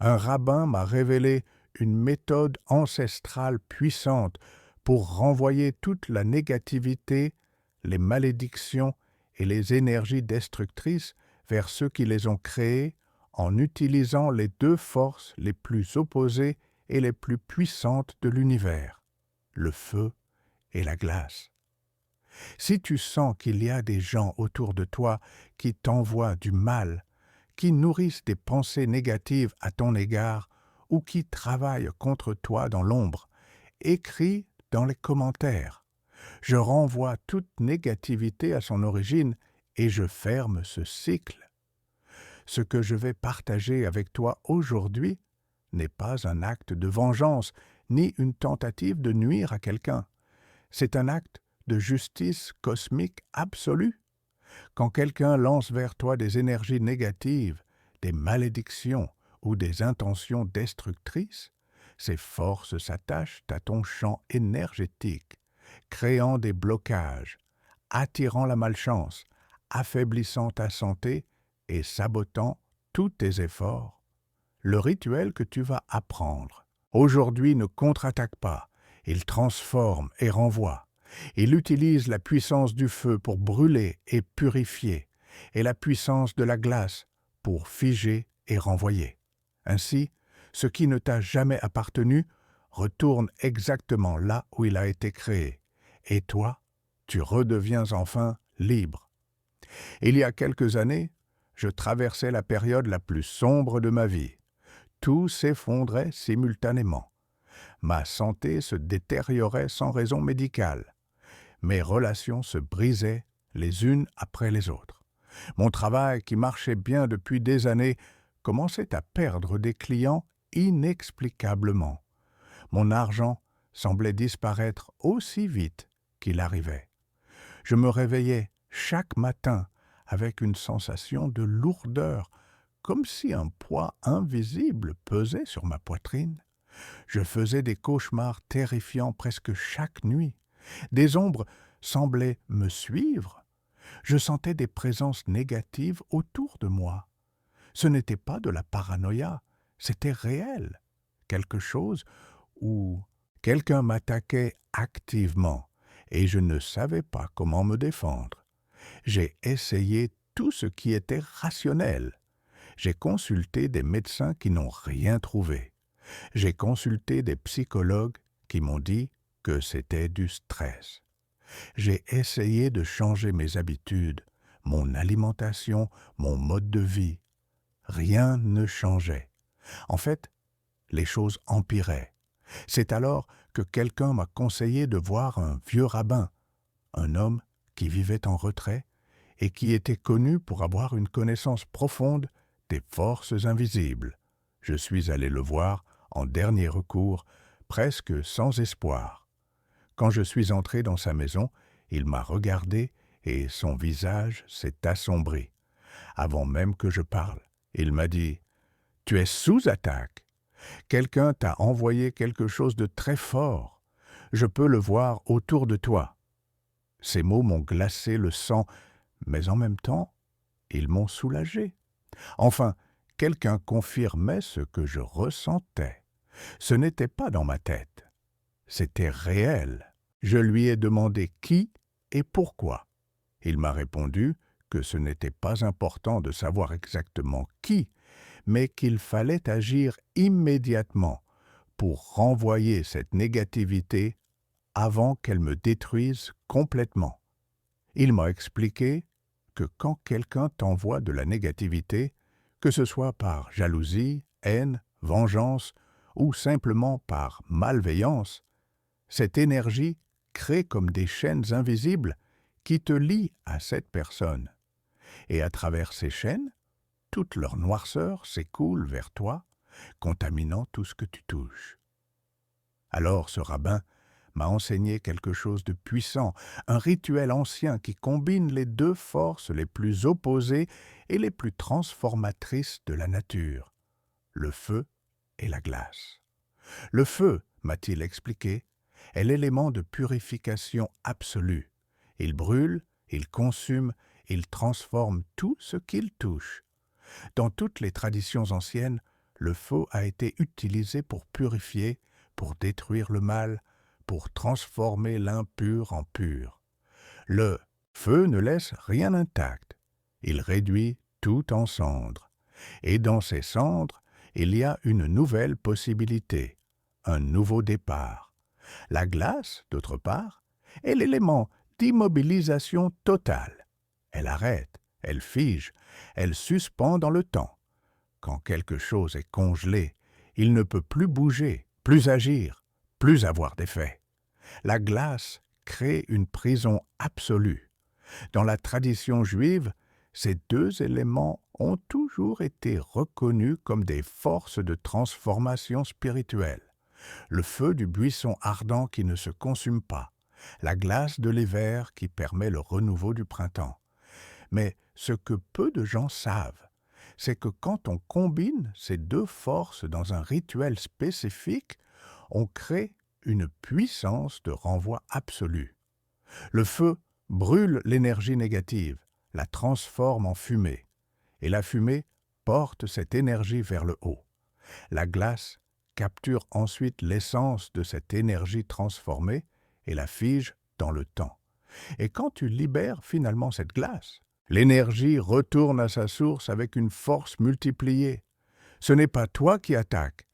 Un rabbin m'a révélé une méthode ancestrale puissante pour renvoyer toute la négativité, les malédictions et les énergies destructrices vers ceux qui les ont créées en utilisant les deux forces les plus opposées et les plus puissantes de l'univers, le feu et la glace. Si tu sens qu'il y a des gens autour de toi qui t'envoient du mal, qui nourrissent des pensées négatives à ton égard ou qui travaillent contre toi dans l'ombre, écris dans les commentaires. Je renvoie toute négativité à son origine et je ferme ce cycle. Ce que je vais partager avec toi aujourd'hui n'est pas un acte de vengeance ni une tentative de nuire à quelqu'un. C'est un acte de justice cosmique absolue. Quand quelqu'un lance vers toi des énergies négatives, des malédictions ou des intentions destructrices, ces forces s'attachent à ton champ énergétique, créant des blocages, attirant la malchance, affaiblissant ta santé et sabotant tous tes efforts. Le rituel que tu vas apprendre aujourd'hui ne contre-attaque pas, il transforme et renvoie. Il utilise la puissance du feu pour brûler et purifier, et la puissance de la glace pour figer et renvoyer. Ainsi, ce qui ne t'a jamais appartenu retourne exactement là où il a été créé, et toi, tu redeviens enfin libre. Il y a quelques années, je traversais la période la plus sombre de ma vie. Tout s'effondrait simultanément. Ma santé se détériorait sans raison médicale. Mes relations se brisaient les unes après les autres. Mon travail, qui marchait bien depuis des années, commençait à perdre des clients inexplicablement. Mon argent semblait disparaître aussi vite qu'il arrivait. Je me réveillais chaque matin avec une sensation de lourdeur, comme si un poids invisible pesait sur ma poitrine. Je faisais des cauchemars terrifiants presque chaque nuit. Des ombres semblaient me suivre. Je sentais des présences négatives autour de moi. Ce n'était pas de la paranoïa, c'était réel. Quelque chose où quelqu'un m'attaquait activement et je ne savais pas comment me défendre. J'ai essayé tout ce qui était rationnel. J'ai consulté des médecins qui n'ont rien trouvé. J'ai consulté des psychologues qui m'ont dit que c'était du stress. J'ai essayé de changer mes habitudes, mon alimentation, mon mode de vie. Rien ne changeait. En fait, les choses empiraient. C'est alors que quelqu'un m'a conseillé de voir un vieux rabbin, un homme qui vivait en retrait et qui était connu pour avoir une connaissance profonde des forces invisibles. Je suis allé le voir en dernier recours, presque sans espoir. Quand je suis entré dans sa maison, il m'a regardé et son visage s'est assombri. Avant même que je parle, il m'a dit « Tu es sous attaque. Quelqu'un t'a envoyé quelque chose de très fort. Je peux le voir autour de toi. » Ces mots m'ont glacé le sang, mais en même temps, ils m'ont soulagé. Enfin, quelqu'un confirmait ce que je ressentais. Ce n'était pas dans ma tête. C'était réel. Je lui ai demandé qui et pourquoi. Il m'a répondu que ce n'était pas important de savoir exactement qui, mais qu'il fallait agir immédiatement pour renvoyer cette négativité avant qu'elle me détruise complètement. Il m'a expliqué que quand quelqu'un t'envoie de la négativité, que ce soit par jalousie, haine, vengeance ou simplement par malveillance, cette énergie crée comme des chaînes invisibles qui te lient à cette personne. Et à travers ces chaînes, toute leur noirceur s'écoule vers toi, contaminant tout ce que tu touches. Alors ce rabbin m'a enseigné quelque chose de puissant, un rituel ancien qui combine les deux forces les plus opposées et les plus transformatrices de la nature, le feu et la glace. Le feu, m'a-t-il expliqué, est l'élément de purification absolue. Il brûle, il consume, il transforme tout ce qu'il touche. Dans toutes les traditions anciennes, Le feu a été utilisé pour purifier, pour détruire le mal, pour transformer l'impur en pur. Le feu ne laisse rien intact. Il réduit tout en cendres. Et dans ces cendres, il y a une nouvelle possibilité, un nouveau départ. La glace, d'autre part, est l'élément d'immobilisation totale. Elle arrête, elle fige, elle suspend dans le temps. Quand quelque chose est congelé, il ne peut plus bouger, plus agir, plus avoir d'effet. La glace crée une prison absolue. Dans la tradition juive, ces deux éléments ont toujours été reconnus comme des forces de transformation spirituelle. Le feu du buisson ardent qui ne se consume pas, la glace de l'hiver qui permet le renouveau du printemps. Mais ce que peu de gens savent, c'est que quand on combine ces deux forces dans un rituel spécifique, on crée une puissance de renvoi absolu. Le feu brûle l'énergie négative, la transforme en fumée, et la fumée porte cette énergie vers le haut. La glace capture ensuite l'essence de cette énergie transformée et la fige dans le temps. Et quand tu libères finalement cette glace, l'énergie retourne à sa source avec une force multipliée. Ce n'est pas toi qui attaques,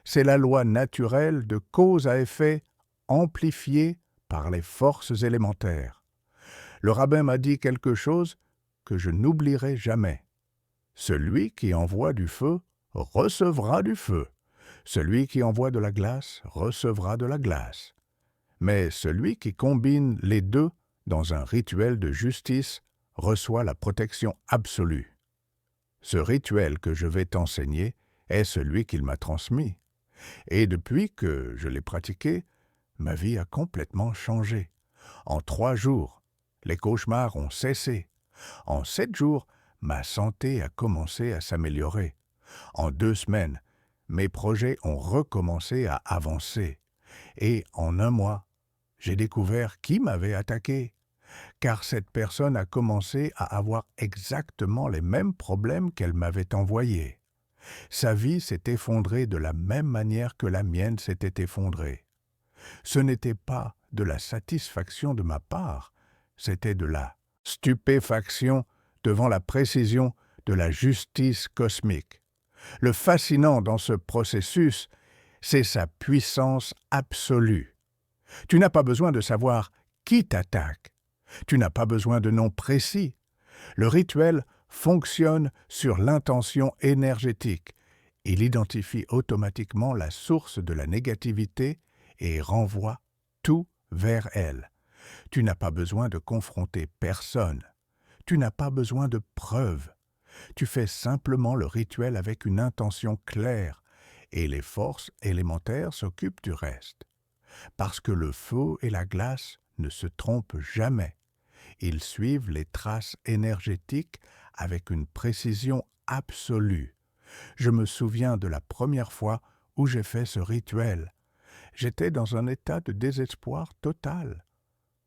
c'est la loi naturelle de cause à effet amplifiée par les forces élémentaires. Le rabbin m'a dit quelque chose que je n'oublierai jamais. Celui qui envoie du feu recevra du feu. Celui qui envoie de la glace recevra de la glace. Mais celui qui combine les deux dans un rituel de justice reçoit la protection absolue. Ce rituel que je vais t'enseigner est celui qu'il m'a transmis. Et depuis que je l'ai pratiqué, ma vie a complètement changé. En 3 jours, les cauchemars ont cessé. En 7 jours, ma santé a commencé à s'améliorer. En 2 semaines, mes projets ont recommencé à avancer. Et en 1 mois, j'ai découvert qui m'avait attaqué. Car cette personne a commencé à avoir exactement les mêmes problèmes qu'elle m'avait envoyés. Sa vie s'est effondrée de la même manière que la mienne s'était effondrée. Ce n'était pas de la satisfaction de ma part, c'était de la stupéfaction devant la précision de la justice cosmique. Le fascinant dans ce processus, c'est sa puissance absolue. Tu n'as pas besoin de savoir qui t'attaque. Tu n'as pas besoin de nom précis. Le rituel fonctionne sur l'intention énergétique. Il identifie automatiquement la source de la négativité et renvoie tout vers elle. Tu n'as pas besoin de confronter personne. Tu n'as pas besoin de preuves. Tu fais simplement le rituel avec une intention claire et les forces élémentaires s'occupent du reste. Parce que le feu et la glace ne se trompent jamais. Ils suivent les traces énergétiques avec une précision absolue. Je me souviens de la première fois où j'ai fait ce rituel. J'étais dans un état de désespoir total.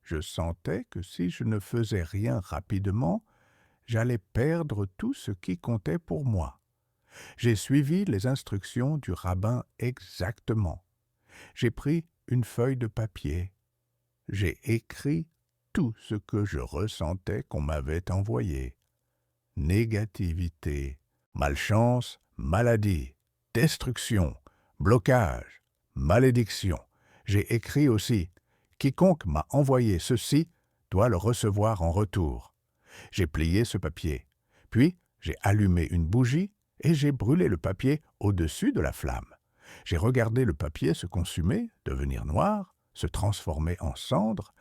Je sentais que si je ne faisais rien rapidement, j'allais perdre tout ce qui comptait pour moi. J'ai suivi les instructions du rabbin exactement. J'ai pris une feuille de papier. J'ai écrit tout ce que je ressentais qu'on m'avait envoyé. Négativité, malchance, maladie, destruction, blocage, malédiction. J'ai écrit aussi « Quiconque m'a envoyé ceci doit le recevoir en retour ». J'ai plié ce papier, puis j'ai allumé une bougie et j'ai brûlé le papier au-dessus de la flamme. J'ai regardé le papier se consumer, devenir noir, se transformer en cendres,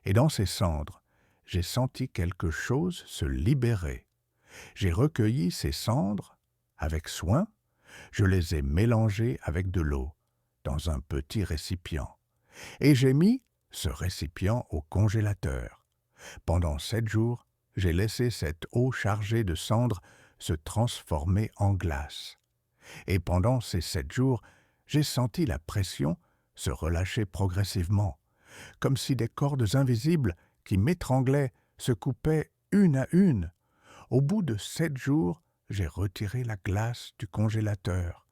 et dans ces cendres, j'ai senti quelque chose se libérer. J'ai recueilli ces cendres avec soin, je les ai mélangées avec de l'eau dans un petit récipient, et j'ai mis ce récipient au congélateur. Pendant 7 jours, j'ai laissé cette eau chargée de cendres se transformer en glace. Et pendant ces 7 jours, j'ai senti la pression se relâcher progressivement, comme si des cordes invisibles qui m'étranglaient se coupaient une à une. Au bout de 7 jours, j'ai retiré la glace du congélateur.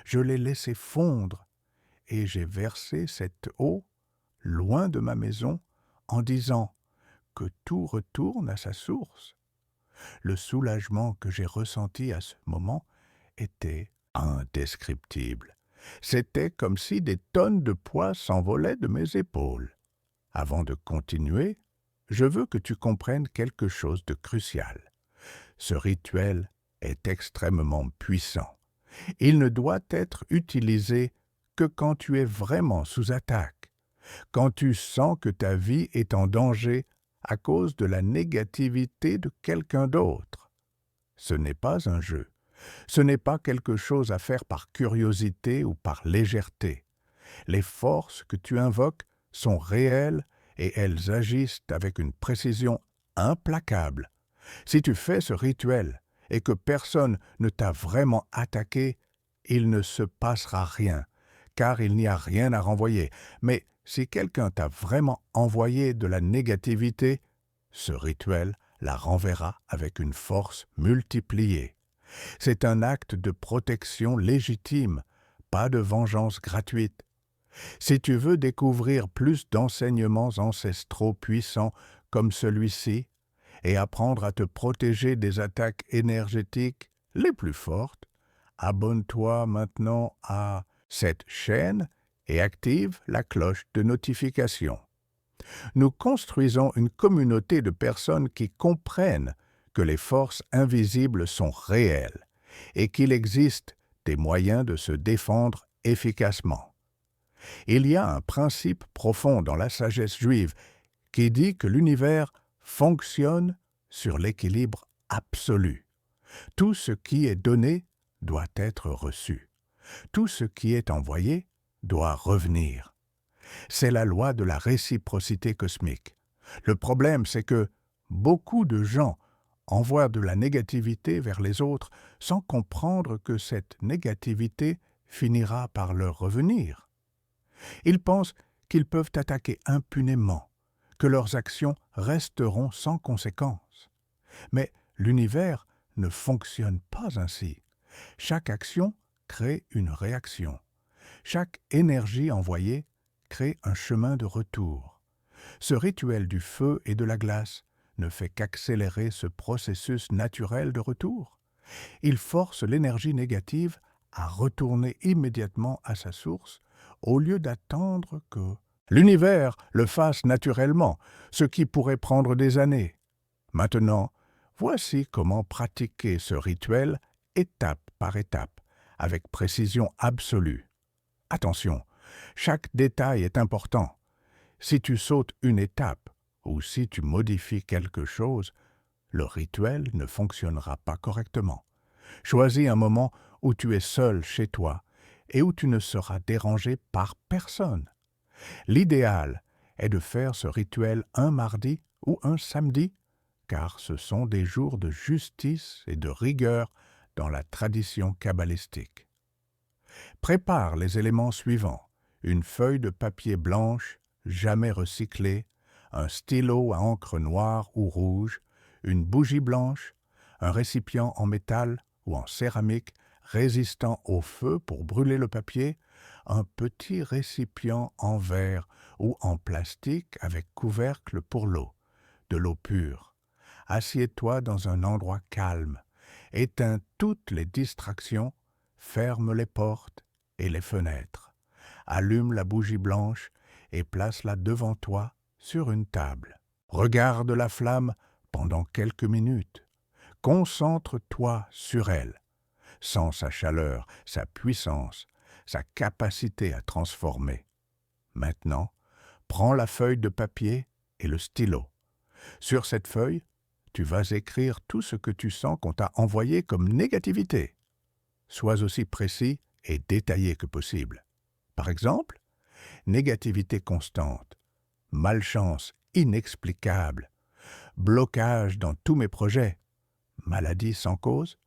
Je l'ai laissé fondre et j'ai versé cette eau loin de ma maison en disant que tout retourne à sa source. Le soulagement que j'ai ressenti à ce moment était indescriptible. C'était comme si des tonnes de poids s'envolaient de mes épaules. Avant de continuer, je veux que tu comprennes quelque chose de crucial. Ce rituel est extrêmement puissant. Il ne doit être utilisé que quand tu es vraiment sous attaque, quand tu sens que ta vie est en danger à cause de la négativité de quelqu'un d'autre. Ce n'est pas un jeu. Ce n'est pas quelque chose à faire par curiosité ou par légèreté. Les forces que tu invoques sont réelles et elles agissent avec une précision implacable. Si tu fais ce rituel et que personne ne t'a vraiment attaqué, il ne se passera rien, car il n'y a rien à renvoyer. Mais si quelqu'un t'a vraiment envoyé de la négativité, ce rituel la renverra avec une force multipliée. C'est un acte de protection légitime, pas de vengeance gratuite. Si tu veux découvrir plus d'enseignements ancestraux puissants comme celui-ci et apprendre à te protéger des attaques énergétiques les plus fortes, abonne-toi maintenant à cette chaîne et active la cloche de notification. Nous construisons une communauté de personnes qui comprennent que les forces invisibles sont réelles et qu'il existe des moyens de se défendre efficacement. Il y a un principe profond dans la sagesse juive qui dit que l'univers fonctionne sur l'équilibre absolu. Tout ce qui est donné doit être reçu. Tout ce qui est envoyé doit revenir. C'est la loi de la réciprocité cosmique. Le problème, c'est que beaucoup de gens envoient de la négativité vers les autres sans comprendre que cette négativité finira par leur revenir. Ils pensent qu'ils peuvent attaquer impunément, que leurs actions resteront sans conséquence. Mais l'univers ne fonctionne pas ainsi. Chaque action crée une réaction. Chaque énergie envoyée crée un chemin de retour. Ce rituel du feu et de la glace ne fait qu'accélérer ce processus naturel de retour. Il force l'énergie négative à retourner immédiatement à sa source au lieu d'attendre que l'univers le fasse naturellement, ce qui pourrait prendre des années. Maintenant, voici comment pratiquer ce rituel étape par étape, avec précision absolue. Attention, chaque détail est important. Si tu sautes une étape ou si tu modifies quelque chose, le rituel ne fonctionnera pas correctement. Choisis un moment où tu es seul chez toi et où tu ne seras dérangé par personne. L'idéal est de faire ce rituel un mardi ou un samedi, car ce sont des jours de justice et de rigueur dans la tradition kabbalistique. Prépare les éléments suivants: une feuille de papier blanche, jamais recyclée, un stylo à encre noire ou rouge, une bougie blanche, un récipient en métal ou en céramique résistant au feu pour brûler le papier, un petit récipient en verre ou en plastique avec couvercle pour l'eau, de l'eau pure. Assieds-toi dans un endroit calme, éteins toutes les distractions, ferme les portes et les fenêtres. Allume la bougie blanche et place-la devant toi sur une table. Regarde la flamme pendant quelques minutes. Concentre-toi sur elle. Sens sa chaleur, sa puissance, sa capacité à transformer. Maintenant, prends la feuille de papier et le stylo. Sur cette feuille, tu vas écrire tout ce que tu sens qu'on t'a envoyé comme négativité. Sois aussi précis et détaillé que possible. Par exemple, négativité constante, malchance inexplicable, blocage dans tous mes projets, maladie sans cause,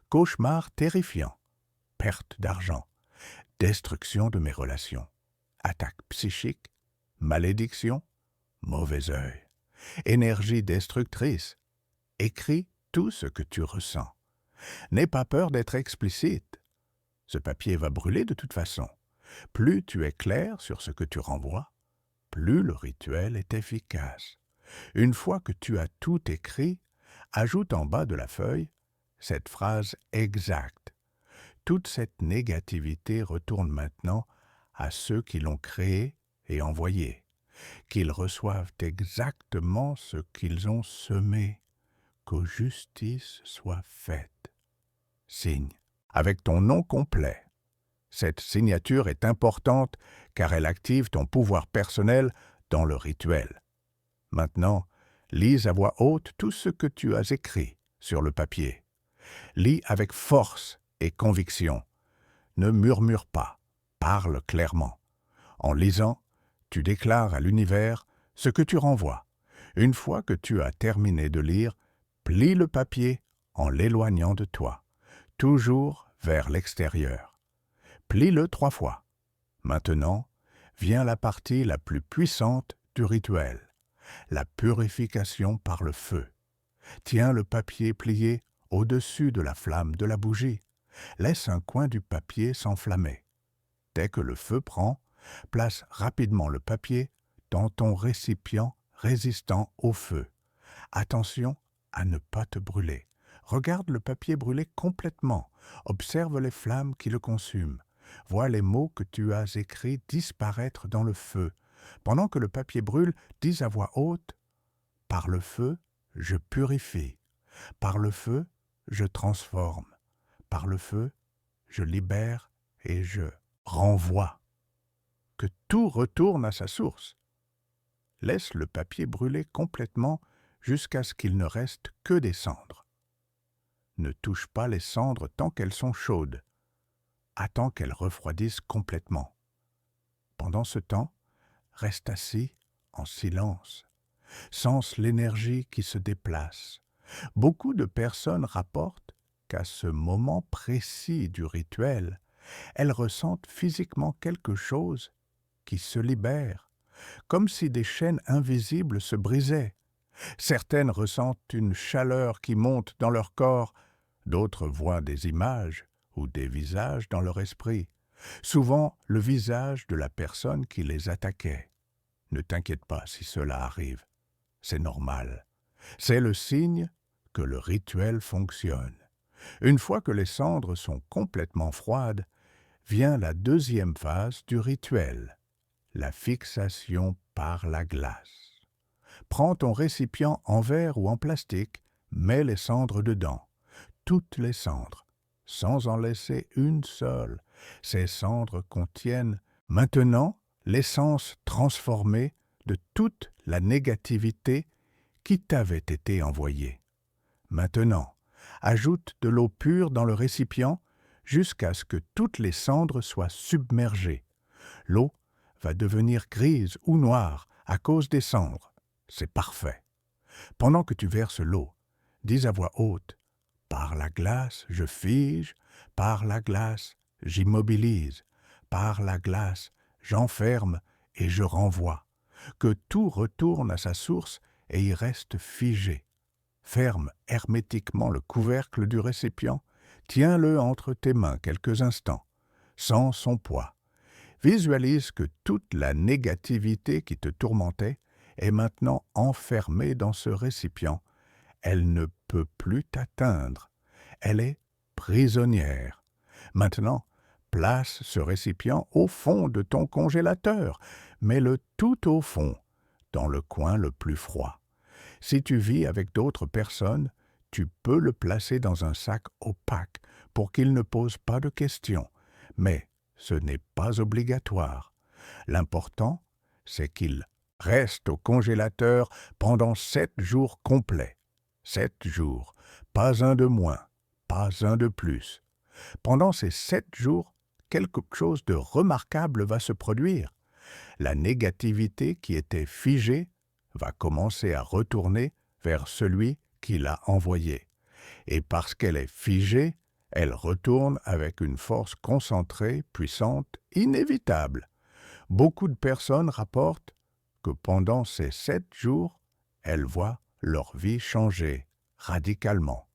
cauchemar terrifiant, perte d'argent, destruction de mes relations, attaque psychique, malédiction, mauvais œil, énergie destructrice. Écris tout ce que tu ressens. N'aie pas peur d'être explicite. Ce papier va brûler de toute façon. Plus tu es clair sur ce que tu renvoies, plus le rituel est efficace. Une fois que tu as tout écrit, ajoute en bas de la feuille cette phrase exacte. Toute cette négativité retourne maintenant à ceux qui l'ont créée et envoyée, qu'ils reçoivent exactement ce qu'ils ont semé, que justice soit faite. Signe avec ton nom complet. Cette signature est importante car elle active ton pouvoir personnel dans le rituel. Maintenant, lis à voix haute tout ce que tu as écrit sur le papier. Lis avec force et conviction. Ne murmure pas, parle clairement. En lisant, tu déclares à l'univers ce que tu renvoies. Une fois que tu as terminé de lire, plie le papier en l'éloignant de toi, toujours vers l'extérieur. Plie-le 3 fois. Maintenant, vient la partie la plus puissante du rituel, la purification par le feu. Tiens le papier plié au-dessus de la flamme de la bougie. Laisse un coin du papier s'enflammer. Dès que le feu prend, place rapidement le papier dans ton récipient résistant au feu. Attention à ne pas te brûler. Regarde le papier brûler complètement. Observe les flammes qui le consument. Vois les mots que tu as écrits disparaître dans le feu. Pendant que le papier brûle, dis à voix haute « Par le feu, je purifie. Par le feu, je transforme. Par le feu, je libère et je renvoie. » Que tout retourne à sa source. Laisse le papier brûler complètement jusqu'à ce qu'il ne reste que des cendres. Ne touche pas les cendres tant qu'elles sont chaudes. Attends qu'elles refroidissent complètement. Pendant ce temps, reste assis en silence. Sens l'énergie qui se déplace. Beaucoup de personnes rapportent qu'à ce moment précis du rituel, elles ressentent physiquement quelque chose qui se libère, comme si des chaînes invisibles se brisaient. Certaines ressentent une chaleur qui monte dans leur corps, d'autres voient des images ou des visages dans leur esprit, souvent le visage de la personne qui les attaquait. Ne t'inquiète pas si cela arrive, c'est normal. C'est le signe que le rituel fonctionne. Une fois que les cendres sont complètement froides, vient la deuxième phase du rituel, la fixation par la glace. Prends ton récipient en verre ou en plastique, mets les cendres dedans, toutes les cendres, sans en laisser une seule. Ces cendres contiennent maintenant l'essence transformée de toute la négativité qui t'avait été envoyée. Maintenant, ajoute de l'eau pure dans le récipient jusqu'à ce que toutes les cendres soient submergées. L'eau va devenir grise ou noire à cause des cendres. C'est parfait. Pendant que tu verses l'eau, dis à voix haute « Par la glace, je fige, par la glace, j'immobilise, par la glace, j'enferme et je renvoie. » Que tout retourne à sa source et y reste figé. Ferme hermétiquement le couvercle du récipient, tiens-le entre tes mains quelques instants, sens son poids. Visualise que toute la négativité qui te tourmentait est maintenant enfermée dans ce récipient. Elle ne peut plus t'atteindre. Elle est prisonnière. Maintenant, place ce récipient au fond de ton congélateur. Mets-le tout au fond, dans le coin le plus froid. Si tu vis avec d'autres personnes, tu peux le placer dans un sac opaque pour qu'il ne pose pas de questions. Mais ce n'est pas obligatoire. L'important, c'est qu'il reste au congélateur pendant 7 jours complets. 7 jours, pas un de moins, pas un de plus. Pendant ces 7 jours, quelque chose de remarquable va se produire. La négativité qui était figée va commencer à retourner vers celui qui l'a envoyée. Et parce qu'elle est figée, elle retourne avec une force concentrée, puissante, inévitable. Beaucoup de personnes rapportent que pendant ces 7 jours, elles voient leur vie changer radicalement.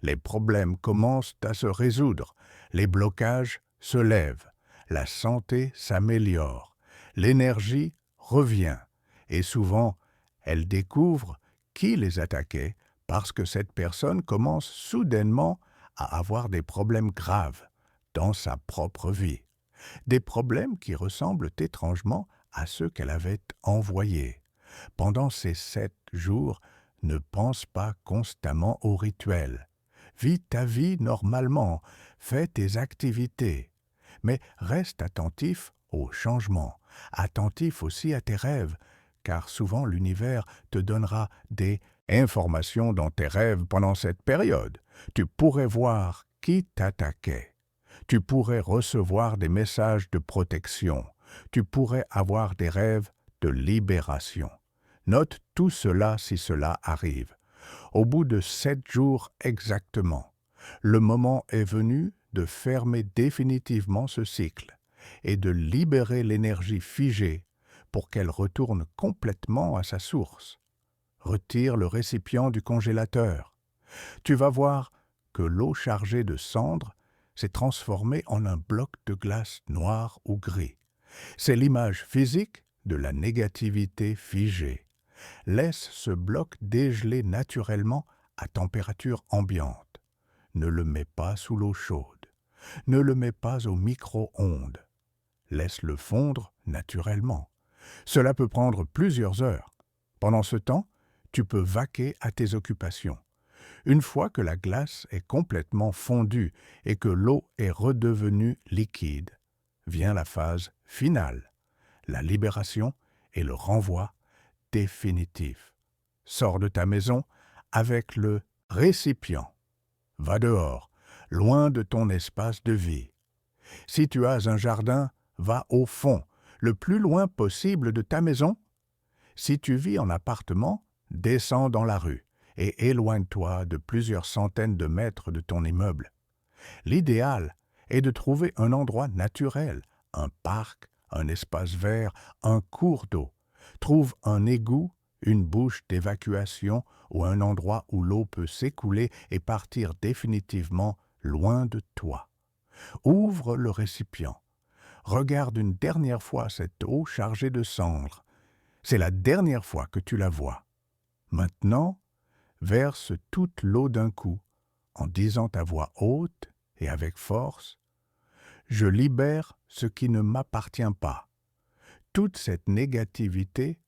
Les problèmes commencent à se résoudre, les blocages se lèvent, la santé s'améliore, l'énergie revient, et souvent, elles découvrent qui les attaquait parce que cette personne commence soudainement à avoir des problèmes graves dans sa propre vie, des problèmes qui ressemblent étrangement à ceux qu'elle avait envoyés. Pendant ces 7 jours, ne pense pas constamment au rituel. Vis ta vie normalement, fais tes activités, mais reste attentif aux changements, attentif aussi à tes rêves, car souvent l'univers te donnera des informations dans tes rêves pendant cette période. Tu pourrais voir qui t'attaquait. Tu pourrais recevoir des messages de protection. Tu pourrais avoir des rêves de libération. Note tout cela si cela arrive. Au bout de 7 jours exactement, le moment est venu de fermer définitivement ce cycle et de libérer l'énergie figée pour qu'elle retourne complètement à sa source. Retire le récipient du congélateur. Tu vas voir que l'eau chargée de cendres s'est transformée en un bloc de glace noir ou gris. C'est l'image physique de la négativité figée. Laisse ce bloc dégeler naturellement à température ambiante. Ne le mets pas sous l'eau chaude. Ne le mets pas au micro-ondes. Laisse-le fondre naturellement. Cela peut prendre plusieurs heures. Pendant ce temps, tu peux vaquer à tes occupations. Une fois que la glace est complètement fondue et que l'eau est redevenue liquide, vient la phase finale, la libération et le renvoi définitif. Sors de ta maison avec le récipient. Va dehors, loin de ton espace de vie. Si tu as un jardin, va au fond, le plus loin possible de ta maison. Si tu vis en appartement, descends dans la rue et éloigne-toi de plusieurs centaines de mètres de ton immeuble. L'idéal est de trouver un endroit naturel, un parc, un espace vert, un cours d'eau. Trouve un égout, une bouche d'évacuation ou un endroit où l'eau peut s'écouler et partir définitivement loin de toi. Ouvre le récipient. Regarde une dernière fois cette eau chargée de cendres. C'est la dernière fois que tu la vois. Maintenant, verse toute l'eau d'un coup, en disant à voix haute et avec force, « Je libère ce qui ne m'appartient pas. » Toute cette négativité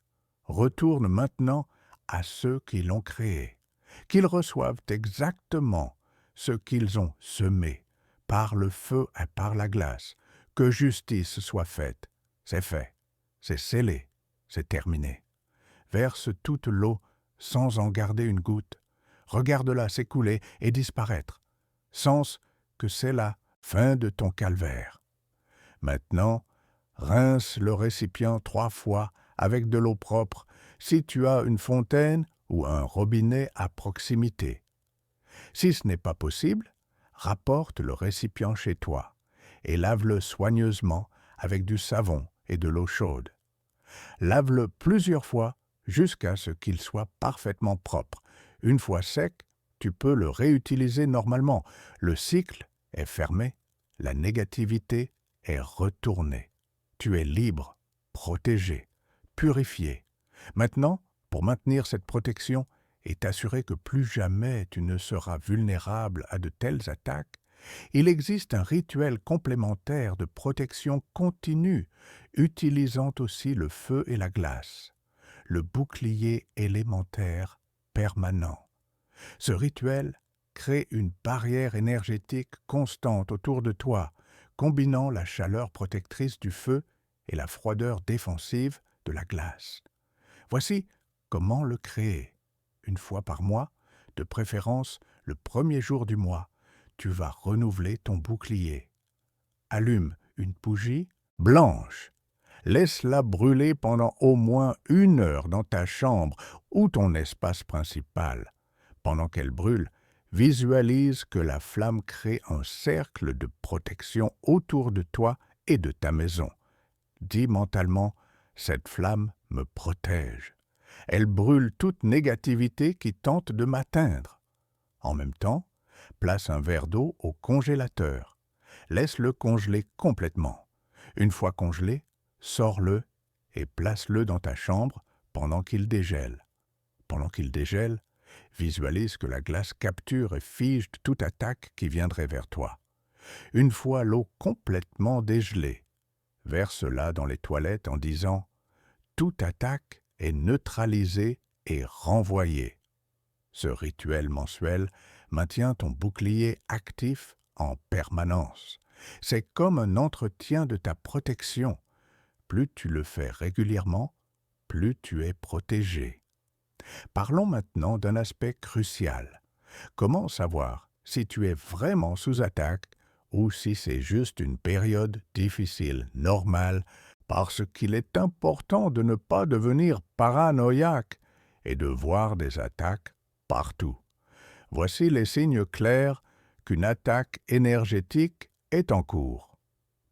retourne maintenant à ceux qui l'ont créée, qu'ils reçoivent exactement ce qu'ils ont semé, par le feu et par la glace, que justice soit faite. C'est fait, c'est scellé, c'est terminé. Verse toute l'eau sans en garder une goutte. Regarde-la s'écouler et disparaître. Sens que c'est la fin de ton calvaire. Maintenant, rince le récipient 3 fois avec de l'eau propre si tu as une fontaine ou un robinet à proximité. Si ce n'est pas possible, rapporte le récipient chez toi et lave-le soigneusement avec du savon et de l'eau chaude. Lave-le plusieurs fois jusqu'à ce qu'il soit parfaitement propre. Une fois sec, tu peux le réutiliser normalement. Le cycle est fermé, la négativité est retournée. Tu es libre, protégé, purifié. Maintenant, pour maintenir cette protection et t'assurer que plus jamais tu ne seras vulnérable à de telles attaques, il existe un rituel complémentaire de protection continue, utilisant aussi le feu et la glace, le bouclier élémentaire permanent. Ce rituel crée une barrière énergétique constante autour de toi, combinant la chaleur protectrice du feu et la froideur défensive de la glace. Voici comment le créer. Une fois par mois, de préférence le premier jour du mois, tu vas renouveler ton bouclier. Allume une bougie blanche. Laisse-la brûler pendant au moins 1 heure dans ta chambre ou ton espace principal. Pendant qu'elle brûle, visualise que la flamme crée un cercle de protection autour de toi et de ta maison. Dis mentalement, cette flamme me protège. Elle brûle toute négativité qui tente de m'atteindre. En même temps, place un verre d'eau au congélateur. Laisse-le congeler complètement. Une fois congelé, sors-le et place-le dans ta chambre pendant qu'il dégèle. Pendant qu'il dégèle, visualise que la glace capture et fige toute attaque qui viendrait vers toi. Une fois l'eau complètement dégelée, verse-la dans les toilettes en disant « Toute attaque est neutralisée et renvoyée ». Ce rituel mensuel maintient ton bouclier actif en permanence. C'est comme un entretien de ta protection. Plus tu le fais régulièrement, plus tu es protégé. Parlons maintenant d'un aspect crucial. Comment savoir si tu es vraiment sous attaque ou si c'est juste une période difficile, normale, parce qu'il est important de ne pas devenir paranoïaque et de voir des attaques partout. Voici les signes clairs qu'une attaque énergétique est en cours.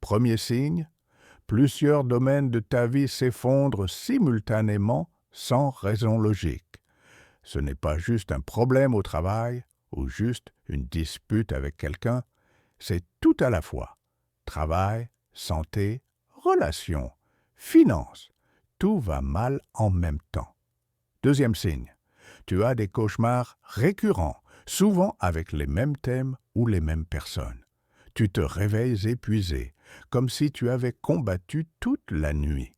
Premier signe, plusieurs domaines de ta vie s'effondrent simultanément sans raison logique. Ce n'est pas juste un problème au travail ou juste une dispute avec quelqu'un, c'est tout à la fois. Travail, santé, relations, finances, tout va mal en même temps. Deuxième signe, tu as des cauchemars récurrents, souvent avec les mêmes thèmes ou les mêmes personnes. Tu te réveilles épuisé, comme si tu avais combattu toute la nuit.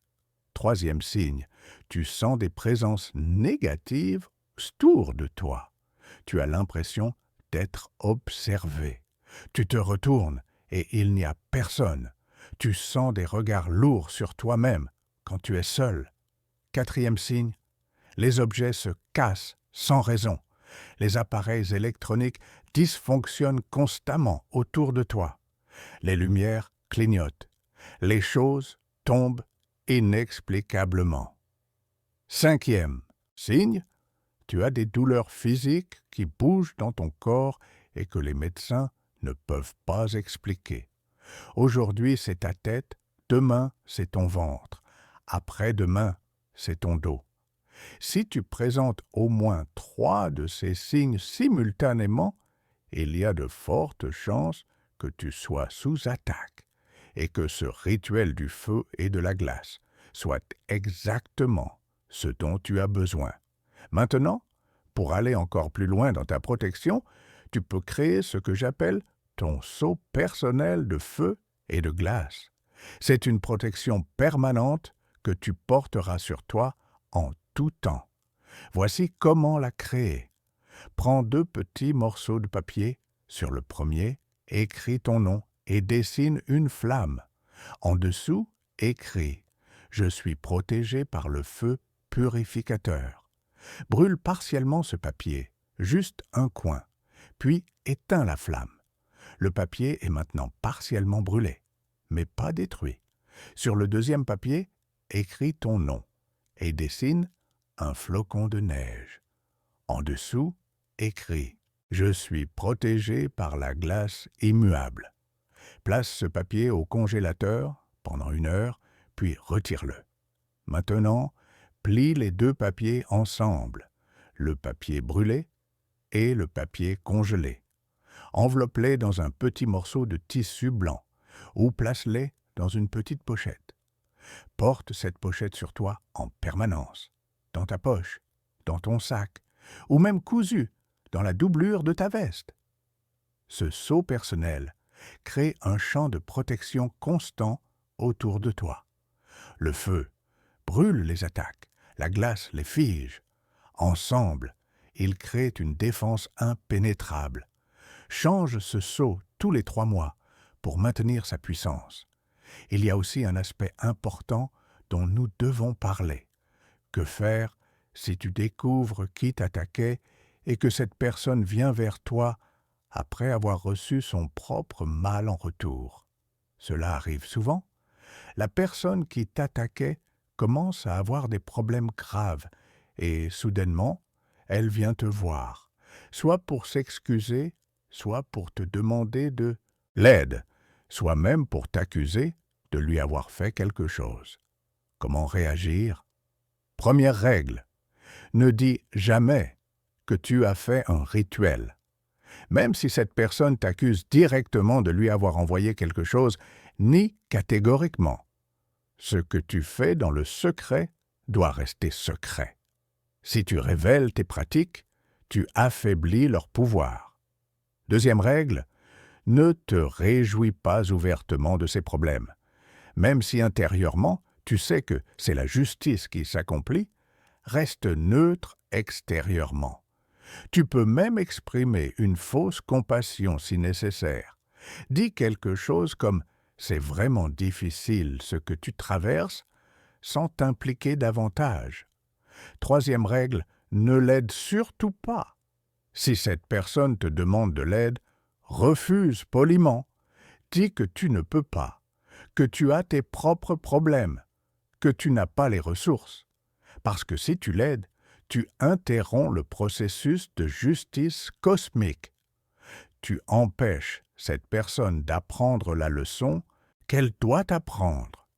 Troisième signe, tu sens des présences négatives autour de toi. Tu as l'impression d'être observé. Tu te retournes et il n'y a personne. Tu sens des regards lourds sur toi-même quand tu es seul. Quatrième signe, les objets se cassent sans raison. Les appareils électroniques dysfonctionnent constamment autour de toi. Les lumières clignotent. Les choses tombent inexplicablement. Cinquième signe, tu as des douleurs physiques qui bougent dans ton corps et que les médecins ne peuvent pas expliquer. Aujourd'hui, c'est ta tête, demain, c'est ton ventre, après-demain, c'est ton dos. Si tu présentes au moins 3 de ces signes simultanément, il y a de fortes chances que tu sois sous attaque et que ce rituel du feu et de la glace soit exactement ce dont tu as besoin. Maintenant, pour aller encore plus loin dans ta protection, tu peux créer ce que j'appelle ton sceau personnel de feu et de glace. C'est une protection permanente que tu porteras sur toi en tout temps. Voici comment la créer. Prends 2 petits morceaux de papier. Sur le premier, écris ton nom et dessine une flamme. En dessous, écris « Je suis protégé par le feu purificateur ». Brûle partiellement ce papier, juste un coin, puis éteins la flamme. Le papier est maintenant partiellement brûlé, mais pas détruit. Sur le deuxième papier, écris ton nom et dessine un flocon de neige. En dessous, écris « Je suis protégé par la glace immuable ». Place ce papier au congélateur pendant 1 heure, puis retire-le. Maintenant, plie les 2 papiers ensemble, le papier brûlé et le papier congelé. Enveloppe-les dans un petit morceau de tissu blanc ou place-les dans une petite pochette. Porte cette pochette sur toi en permanence, dans ta poche, dans ton sac, ou même cousue dans la doublure de ta veste. Ce sceau personnel crée un champ de protection constant autour de toi. Le feu brûle les attaques, la glace les fige. Ensemble, ils créent une défense impénétrable. Change ce sceau tous les 3 mois pour maintenir sa puissance. Il y a aussi un aspect important dont nous devons parler. Que faire si tu découvres qui t'attaquait et que cette personne vient vers toi après avoir reçu son propre mal en retour? Cela arrive souvent. La personne qui t'attaquait commence à avoir des problèmes graves et soudainement, elle vient te voir, soit pour s'excuser, soit pour te demander de l'aide, soit même pour t'accuser de lui avoir fait quelque chose. Comment réagir? Première règle, ne dis jamais que tu as fait un rituel. même si cette personne t'accuse directement de lui avoir envoyé quelque chose, ni catégoriquement. Ce que tu fais dans le secret doit rester secret. Si tu révèles tes pratiques, tu affaiblis leur pouvoir. Deuxième règle, ne te réjouis pas ouvertement de ces problèmes. Même si intérieurement, tu sais que c'est la justice qui s'accomplit, reste neutre extérieurement. Tu peux même exprimer une fausse compassion si nécessaire. Dis quelque chose comme « c'est vraiment difficile ce que tu traverses » sans t'impliquer davantage. Troisième règle, ne l'aide surtout pas. Si cette personne te demande de l'aide, refuse poliment. Dis que tu ne peux pas, que tu as tes propres problèmes, que tu n'as pas les ressources. Parce que si tu l'aides, tu interromps le processus de justice cosmique. Tu empêches cette personne d'apprendre la leçon qu'elle doit apprendre.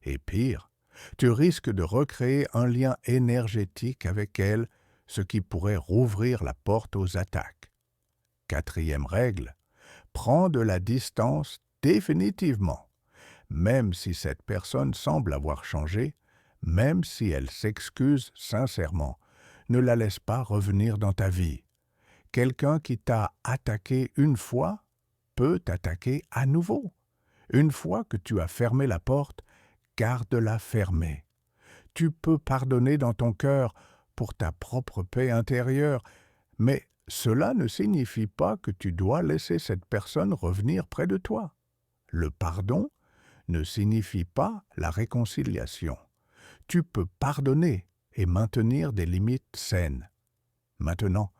Et pire, tu risques de recréer un lien énergétique avec elle, ce qui pourrait rouvrir la porte aux attaques. Quatrième règle, prends de la distance définitivement. Même si cette personne semble avoir changé, même si elle s'excuse sincèrement, ne la laisse pas revenir dans ta vie. Quelqu'un qui t'a attaqué une fois peut t'attaquer à nouveau. Une fois que tu as fermé la porte, garde-la fermée. Tu peux pardonner dans ton cœur pour ta propre paix intérieure, mais cela ne signifie pas que tu dois laisser cette personne revenir près de toi. Le pardon ne signifie pas la réconciliation. Tu peux pardonner et maintenir des limites saines. Maintenant,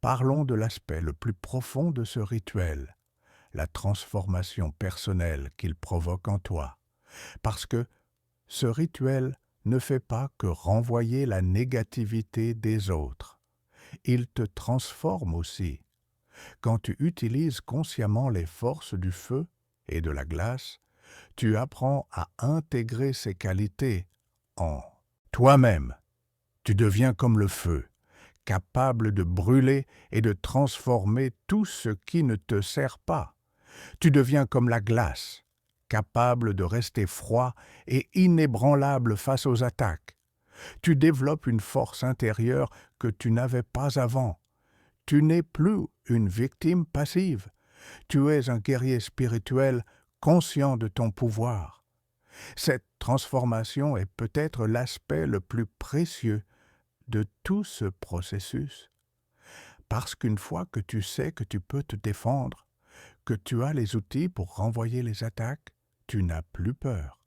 parlons de l'aspect le plus profond de ce rituel, la transformation personnelle qu'il provoque en toi. Parce que ce rituel ne fait pas que renvoyer la négativité des autres. Il te transforme aussi. Quand tu utilises consciemment les forces du feu et de la glace, tu apprends à intégrer ces qualités en toi-même. Tu deviens comme le feu, capable de brûler et de transformer tout ce qui ne te sert pas. Tu deviens comme la glace, capable de rester froid et inébranlable face aux attaques. Tu développes une force intérieure que tu n'avais pas avant. Tu n'es plus une victime passive. Tu es un guerrier spirituel conscient de ton pouvoir. Cette transformation est peut-être l'aspect le plus précieux de tout ce processus. Parce qu'une fois que tu sais que tu peux te défendre, que tu as les outils pour renvoyer les attaques, tu n'as plus peur.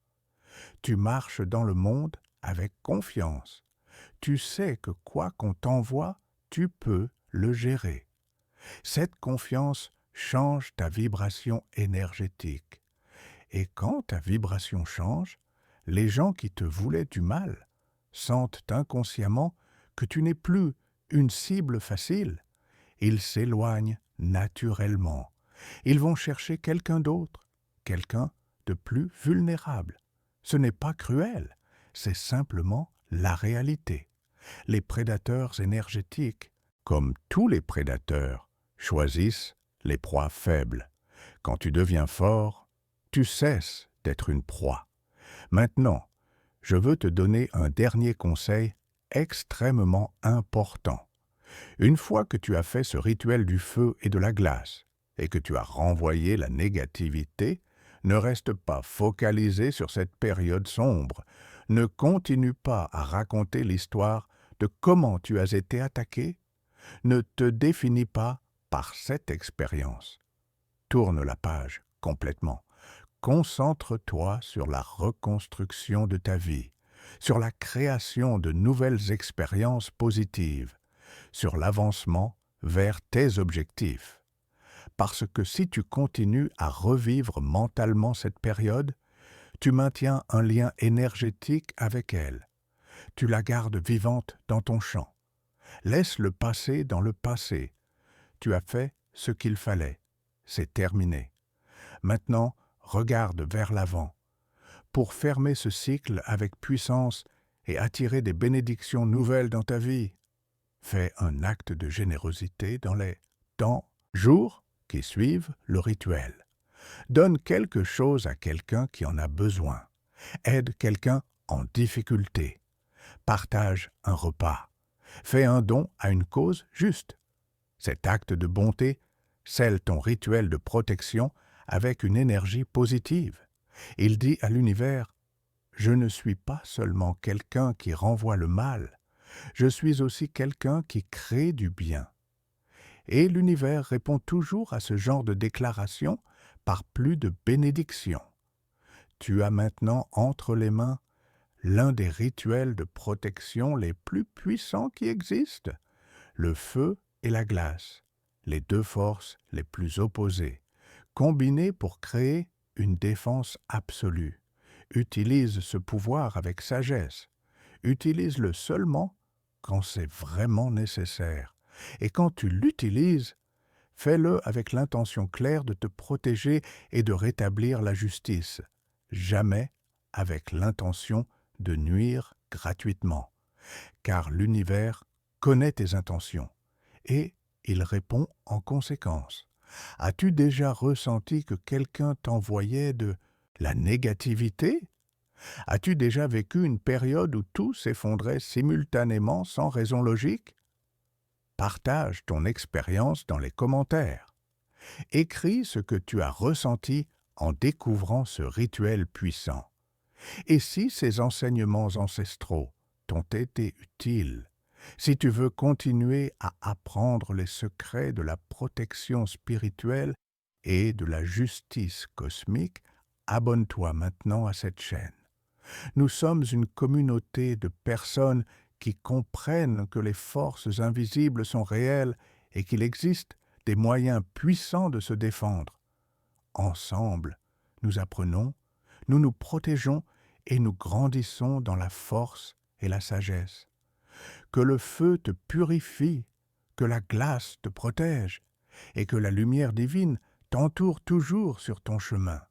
Tu marches dans le monde avec confiance. Tu sais que quoi qu'on t'envoie, tu peux le gérer. Cette confiance change ta vibration énergétique. Et quand ta vibration change, les gens qui te voulaient du mal sentent inconsciemment que tu n'es plus une cible facile. Ils s'éloignent naturellement. Ils vont chercher quelqu'un d'autre, quelqu'un de plus vulnérable. Ce n'est pas cruel, c'est simplement la réalité. Les prédateurs énergétiques, comme tous les prédateurs, choisissent les proies faibles. Quand tu deviens fort, tu cesses d'être une proie. Maintenant, je veux te donner un dernier conseil extrêmement important. Une fois que tu as fait ce rituel du feu et de la glace, et que tu as renvoyé la négativité, ne reste pas focalisé sur cette période sombre. Ne continue pas à raconter l'histoire de comment tu as été attaqué. Ne te définis pas par cette expérience. Tourne la page complètement. Concentre-toi sur la reconstruction de ta vie, sur la création de nouvelles expériences positives, sur l'avancement vers tes objectifs. Parce que si tu continues à revivre mentalement cette période, tu maintiens un lien énergétique avec elle. Tu la gardes vivante dans ton champ. Laisse le passé dans le passé. Tu as fait ce qu'il fallait. C'est terminé. Maintenant, regarde vers l'avant. Pour fermer ce cycle avec puissance et attirer des bénédictions nouvelles dans ta vie, fais un acte de générosité dans Jours qui suivent le rituel. Donne quelque chose à quelqu'un qui en a besoin. Aide quelqu'un en difficulté. Partage un repas. Fais un don à une cause juste. Cet acte de bonté scelle ton rituel de protection avec une énergie positive. Il dit à l'univers: je ne suis pas seulement quelqu'un qui renvoie le mal, je suis aussi quelqu'un qui crée du bien. Et l'univers répond toujours à ce genre de déclaration par plus de bénédictions. Tu as maintenant entre les mains l'un des rituels de protection les plus puissants qui existent, le feu et la glace, les deux forces les plus opposées, combinées pour créer une défense absolue. Utilise ce pouvoir avec sagesse. Utilise-le seulement quand c'est vraiment nécessaire. Et quand tu l'utilises, fais-le avec l'intention claire de te protéger et de rétablir la justice, jamais avec l'intention de nuire gratuitement, car l'univers connaît tes intentions et il répond en conséquence. As-tu déjà ressenti que quelqu'un t'envoyait de la négativité? As-tu déjà vécu une période où tout s'effondrait simultanément sans raison logique? Partage ton expérience dans les commentaires. Écris ce que tu as ressenti en découvrant ce rituel puissant. Et si ces enseignements ancestraux t'ont été utiles, si tu veux continuer à apprendre les secrets de la protection spirituelle et de la justice cosmique, abonne-toi maintenant à cette chaîne. Nous sommes une communauté de personnes qui comprennent que les forces invisibles sont réelles et qu'il existe des moyens puissants de se défendre. Ensemble, nous apprenons, nous nous protégeons et nous grandissons dans la force et la sagesse. Que le feu te purifie, que la glace te protège et que la lumière divine t'entoure toujours sur ton chemin.